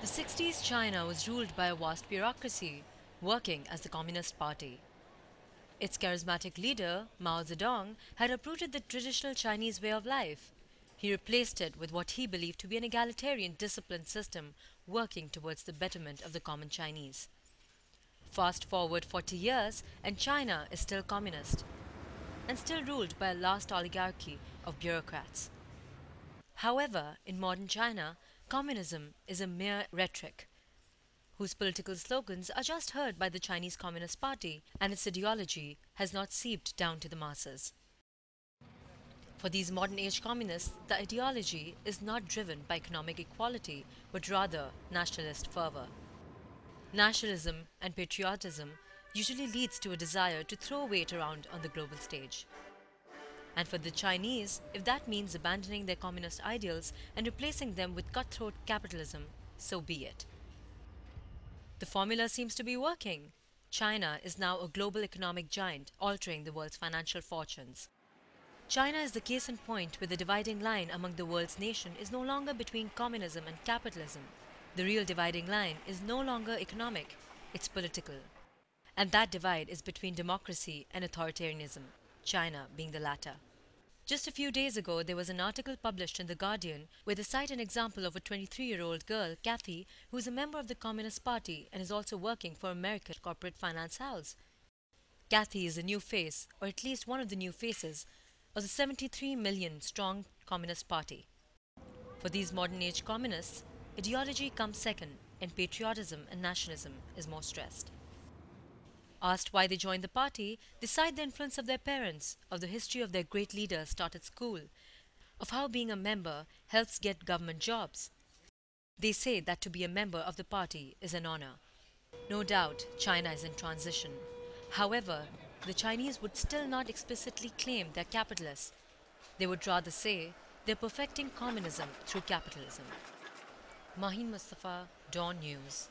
The 60s China was ruled by a vast bureaucracy, working as the Communist Party. Its charismatic leader, Mao Zedong, had uprooted the traditional Chinese way of life. He replaced it with what he believed to be an egalitarian, disciplined system working towards the betterment of the common Chinese. Fast forward 40 years, and China is still communist and still ruled by a vast oligarchy of bureaucrats. However, in modern China, communism is a mere rhetoric whose political slogans are just heard by the Chinese Communist Party, and its ideology has not seeped down to the masses. For these modern age communists, the ideology is not driven by economic equality but rather nationalist fervor. Nationalism and patriotism usually leads to a desire to throw weight around on the global stage. And for the Chinese, if that means abandoning their communist ideals and replacing them with cutthroat capitalism, so be it. The formula seems to be working. China is now a global economic giant, altering the world's financial fortunes. China is the case in point where the dividing line among the world's nations is no longer between communism and capitalism. The real dividing line is no longer economic, it's political. And that divide is between democracy and authoritarianism, China being the latter. Just a few days ago, there was an article published in The Guardian where they cite an example of a 23-year-old girl, Kathy, who is a member of the Communist Party and is also working for American corporate finance house. Kathy is the new face, or at least one of the new faces, of the 73 million strong Communist Party. For these modern age communists, ideology comes second and patriotism and nationalism is more stressed. Asked why they joined the party, they cite the influence of their parents, of the history of their great leaders taught at school, of how being a member helps get government jobs. They say that to be a member of the party is an honor. No doubt, China is in transition. However, the Chinese would still not explicitly claim they're capitalists. They would rather say they're perfecting communism through capitalism. Maheen, Mustafa, Dawn News.